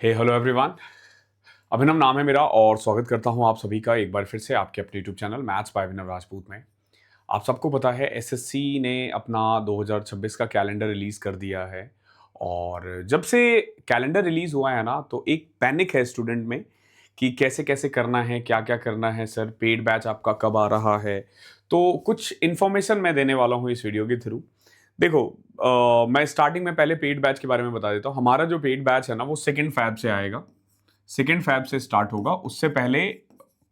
हे hello everyone. अभिनव नाम है मेरा और स्वागत करता हूं आप सभी का एक बार फिर से आपके अपने यूट्यूब चैनल मैथ्स बाय अभिनव राजपूत में। आप सबको पता है एसएससी ने अपना 2026 का कैलेंडर रिलीज कर दिया है और जब से कैलेंडर रिलीज हुआ है ना तो एक पैनिक है स्टूडेंट में कि कैसे कैसे करना है, क्या क्या करना है। सर पेड बैच आपका कब आ रहा है? तो कुछ इन्फॉर्मेशन मैं देने वाला हूँ इस वीडियो के थ्रू। देखो, मैं स्टार्टिंग में पहले पेड बैच के बारे में बता देता हूँ। हमारा जो पेड बैच है ना वो 2 फैब से आएगा, 2 फैब से स्टार्ट होगा। उससे पहले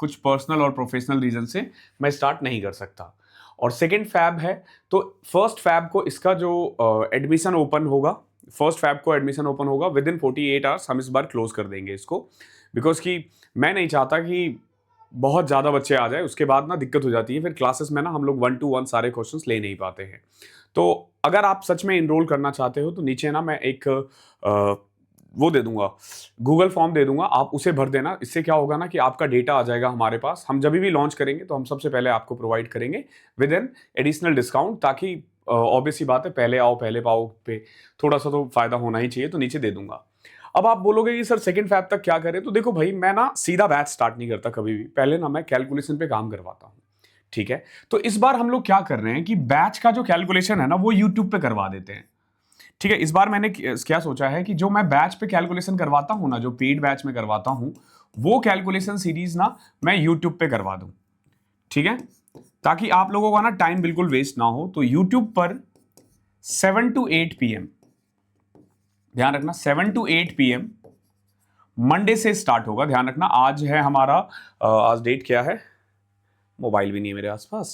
कुछ पर्सनल और प्रोफेशनल रीजन से मैं स्टार्ट नहीं कर सकता। और 2 फैब है तो 1 फैब को इसका जो एडमिशन ओपन होगा, 1 फैब को एडमिशन ओपन होगा। विद इन 48 आवर्स हम इस बार क्लोज कर देंगे इसको, बिकॉज कि मैं नहीं चाहता कि बहुत ज़्यादा बच्चे आ जाए, उसके बाद ना दिक्कत हो जाती है। फिर क्लासेस में ना हम लोग 1 to 1 सारे क्वेश्चंस ले नहीं पाते हैं। तो अगर आप सच में इनरोल करना चाहते हो तो नीचे ना मैं एक वो दे दूंगा, गूगल फॉर्म दे दूंगा, आप उसे भर देना। इससे क्या होगा ना कि आपका डेटा आ जाएगा हमारे पास। हम जब भी लॉन्च करेंगे तो हम सबसे पहले आपको प्रोवाइड करेंगे विद एन एडिशनल डिस्काउंट, ताकि ऑब्वियस सी बात है, पहले आओ पहले पाओ पे थोड़ा सा तो फायदा होना ही चाहिए। तो नीचे दे दूंगा। अब आप बोलोगे कि सर 2 फैब तक क्या करें? तो देखो भाई, मैं ना सीधा बैच स्टार्ट नहीं करता कभी भी, पहले ना मैं कैलकुलेशन पे काम करवाता हूँ। ठीक है, तो इस बार हम लोग क्या कर रहे हैं कि बैच का जो कैलकुलेशन है ना वो यूट्यूब पे करवा देते हैं। ठीक है, इस बार मैंने क्या सोचा है कि जो मैं बैच पे कैलकुलेशन करवाता हूं ना, जो पेड बैच में करवाता हूं, वो कैलकुलेशन सीरीज ना मैं यूट्यूब पे करवा दूं। ठीक है, ताकि आप लोगों का ना टाइम बिल्कुल वेस्ट ना हो। तो यूट्यूब पर 7 to 8 PM, ध्यान रखना 7 to 8 PM मंडे से स्टार्ट होगा। ध्यान रखना, आज है हमारा आज डेट क्या है? मोबाइल भी नहीं है मेरे आसपास।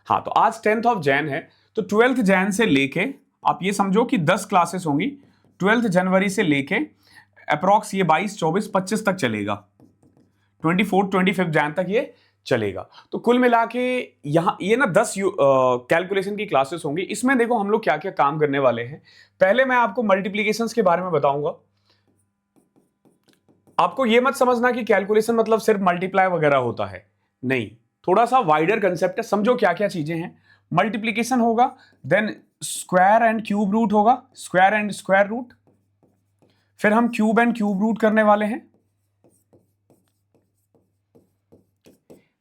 हाँ, तो आज 10th of Jan है। तो 12th Jan से लेके आप ये समझो कि 10 क्लासेस होंगी। 12th जनवरी से लेके अप्रॉक्स ये 22, 24, 25 तक चलेगा। 24, 25 Jan तक ये चलेगा। तो कुल मिला के यहाँ ये ना 10 कैलकुलेशन की क्लासेस होंगी। इसमें देखो हम लोग क्या क्या काम करने वाले हैं। पहले मैं आपको मल्टीप्लीकेशंस के बारे में बताऊंगा। आपको ये मत समझना कि कैलकुलेशन मतलब सिर्फ मल्टीप्लाई वगैरह होता है, नहीं। थोड़ा सा वाइडर कंसेप्ट है। समझो क्या क्या चीजें हैं। मल्टीप्लीकेशन होगा, then square and cube root होगा, स्क्वायर एंड स्क्वायर रूट। फिर हम क्यूब एंड क्यूब रूट करने वाले हैं।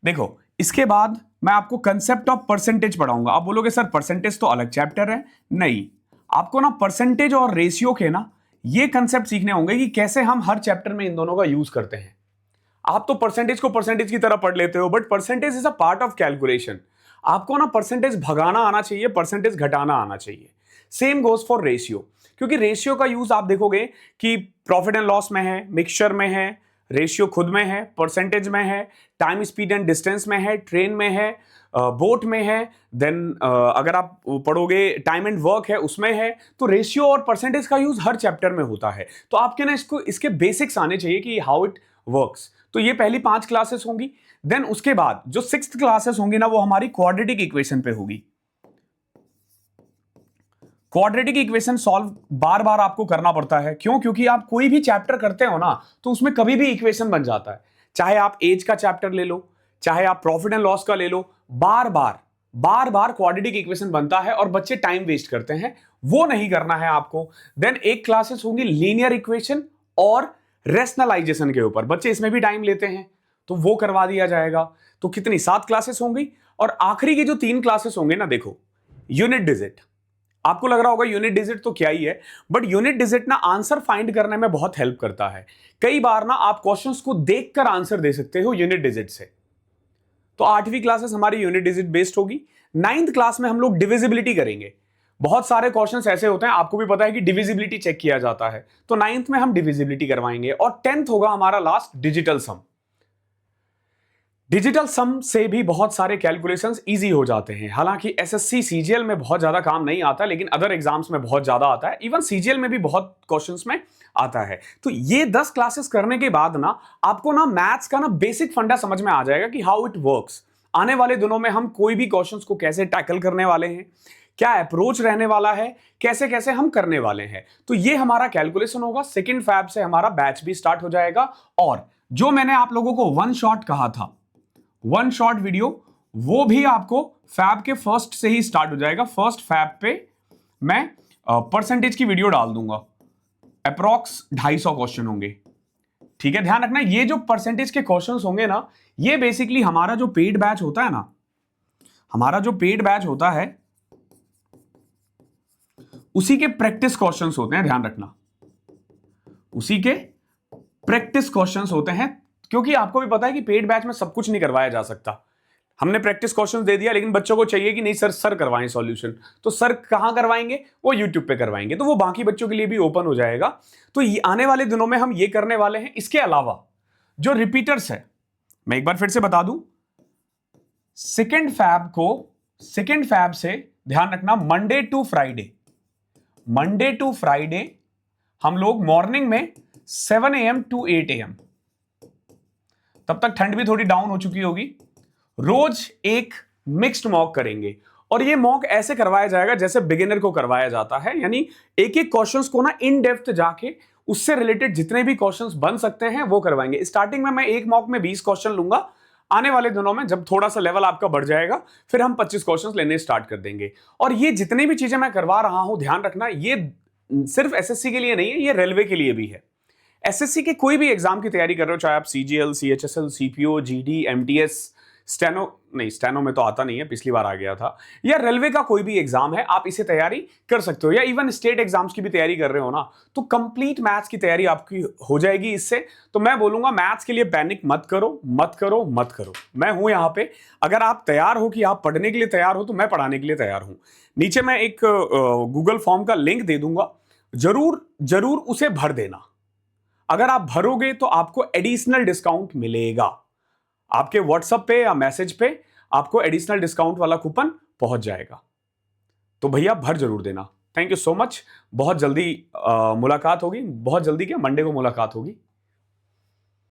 देखो, इसके बाद मैं आपको कंसेप्ट ऑफ परसेंटेज पढ़ाऊंगा। आप बोलोगे सर परसेंटेज तो अलग चैप्टर है। नहीं, आपको ना परसेंटेज और रेशियो के ना ये कंसेप्ट सीखने होंगे कि कैसे हम हर चैप्टर में इन दोनों का यूज करते हैं। आप तो परसेंटेज को परसेंटेज की तरह पढ़ लेते हो, but percentage is a part of calculation. आपको ना परसेंटेज भगाना आना चाहिए, परसेंटेज घटाना आना चाहिए। सेम गोज फॉर रेशियो, क्योंकि रेशियो का यूज आप देखोगे कि प्रॉफिट एंड लॉस में है, मिक्सचर में है, रेशियो खुद में है, परसेंटेज में है, टाइम स्पीड एंड डिस्टेंस में है, ट्रेन में है, बोट में है, देन अगर आप पढ़ोगे टाइम एंड वर्क है उसमें है। तो रेशियो और परसेंटेज का यूज हर चैप्टर में होता है। तो आपके ना इसको इसके बेसिक्स आने चाहिए कि हाउ इट वर्क्स। तो ये पहली 5 क्लासेस होंगी। देन उसके बाद जो 6th क्लासेस होंगी ना वो हमारी क्वाड्रेटिक इक्वेशन पे होगी। क्वाड्रेटिक इक्वेशन सॉल्व बार बार आपको करना पड़ता है। क्यों? क्योंकि आप कोई भी चैप्टर करते हो ना तो उसमें कभी भी इक्वेशन बन जाता है। चाहे आप एज का चैप्टर ले लो, चाहे आप प्रॉफिट एंड लॉस का ले लो, बार बार क्वाड्रेटिक इक्वेशन बनता है और बच्चे टाइम वेस्ट करते हैं। वो नहीं करना है आपको। देन एक क्लासेस होंगी लीनियर इक्वेशन और रेशनलाइजेशन के ऊपर। बच्चे इसमें भी टाइम लेते हैं तो वो करवा दिया जाएगा। तो कितनी 7 क्लासेस होंगी। और आखिरी की जो 3 क्लासेस होंगे ना, देखो यूनिट डिजिट। आपको लग रहा होगा यूनिट डिजिट तो क्या ही है, बट यूनिट डिजिट ना आंसर फाइंड करने में बहुत हेल्प करता है। कई बार ना आप क्वेश्चंस को देखकर आंसर दे सकते हो यूनिट डिजिट से। तो 8वीं क्लासेस हमारी यूनिट डिजिट बेस्ड होगी। 9th क्लास में हम लोग डिविजिबिलिटी करेंगे। बहुत सारे क्वेश्चंस ऐसे होते हैं, आपको भी पता है कि डिविजिबिलिटी चेक किया जाता है। तो 9th में हम डिविजिबिलिटी करवाएंगे। और 10th होगा हमारा लास्ट डिजिटल सम। डिजिटल सम से भी बहुत सारे कैलकुलेशंस इजी हो जाते हैं। हालांकि एसएससी सीजीएल में बहुत ज्यादा काम नहीं आता, लेकिन अदर एग्जाम्स में बहुत ज्यादा आता है। इवन सीजीएल में भी बहुत क्वेश्चंस में आता है। तो ये 10 क्लासेस करने के बाद ना आपको ना मैथ्स का ना बेसिक फंडा समझ में आ जाएगा कि हाउ इट वर्क्स। आने वाले दिनों में हम कोई भी क्वेश्चंस को कैसे टैकल करने वाले हैं, क्या अप्रोच रहने वाला है, कैसे कैसे हम करने वाले हैं। तो ये हमारा कैलकुलेशन होगा। 2 फैब से हमारा बैच भी स्टार्ट हो जाएगा। और जो मैंने आप लोगों को वन शॉट कहा था, वन शॉट वीडियो, वो भी आपको फैब के फर्स्ट से ही स्टार्ट हो जाएगा। फर्स्ट फैब पे मैं परसेंटेज की वीडियो डाल दूंगा। अप्रॉक्स 250 क्वेश्चन होंगे। ठीक है, ध्यान रखना ये जो परसेंटेज के क्वेश्चंस होंगे ना, ये बेसिकली हमारा जो पेड बैच होता है ना, हमारा जो पेड बैच होता है उसी के प्रैक्टिस क्वेश्चंस होते हैं, ध्यान रखना, उसी के प्रैक्टिस क्वेश्चंस होते हैं। क्योंकि आपको भी पता है कि पेड बैच में सब कुछ नहीं करवाया जा सकता। हमने प्रैक्टिस क्वेश्चंस दे दिया, लेकिन बच्चों को चाहिए कि नहीं सर करवाएं सॉल्यूशन, तो सर कहां करवाएंगे? वो यूट्यूब पे करवाएंगे, तो वो बाकी बच्चों के लिए भी ओपन हो जाएगा। तो आने वाले दिनों में हम ये करने वाले हैं। इसके अलावा जो रिपीटर्स है, मैं एक बार फिर से बता दूं, सेकेंड फैब से ध्यान रखना, मंडे टू फ्राइडे हम लोग मॉर्निंग में 7 AM to 8 AM, तब तक ठंड भी थोड़ी डाउन हो चुकी होगी, रोज एक मिक्स्ड मॉक करेंगे। और ये मॉक ऐसे करवाया जाएगा जैसे बिगिनर को करवाया जाता है, यानी एक एक क्वेश्चंस को ना इन डेप्थ जाके उससे रिलेटेड जितने भी क्वेश्चंस बन सकते हैं वो करवाएंगे। स्टार्टिंग में मैं एक मॉक में 20 क्वेश्चन लूंगा। आने वाले दिनों में जब थोड़ा सा लेवल आपका बढ़ जाएगा, फिर हम 25 क्वेश्चंस लेने स्टार्ट कर देंगे। और ये जितनी भी चीजें मैं करवा रहा हूं, ध्यान रखना, ये सिर्फ एसएससी के लिए नहीं है, ये रेलवे के लिए भी है। एसएससी के कोई भी एग्जाम की तैयारी कर रहे हो, चाहे आप CGL, CHSL, CPO, GD, MTS, steno में तो आता नहीं है, पिछली बार आ गया था, या रेलवे का कोई भी एग्जाम है, आप इसे तैयारी कर सकते हो। या इवन स्टेट एग्जाम्स की भी तैयारी कर रहे हो ना, तो कंप्लीट मैथ्स की तैयारी आपकी हो जाएगी इससे। तो मैं बोलूंगा मैथ्स के लिए पैनिक मत करो, मत करो, मत करो। मैं हूं यहां पे, अगर आप तैयार हो कि आप पढ़ने के लिए तैयार हो, तो मैं पढ़ाने के लिए तैयार हूं। नीचे मैं एक गूगल फॉर्म का लिंक दे दूंगा, जरूर उसे भर देना। अगर आप भरोगे तो आपको एडिशनल डिस्काउंट मिलेगा, आपके व्हाट्सएप पे या मैसेज पे आपको एडिशनल डिस्काउंट वाला कूपन पहुंच जाएगा। तो भैया भर जरूर देना। Thank you so much. बहुत जल्दी मुलाकात होगी, बहुत जल्दी क्या, मंडे को मुलाकात होगी।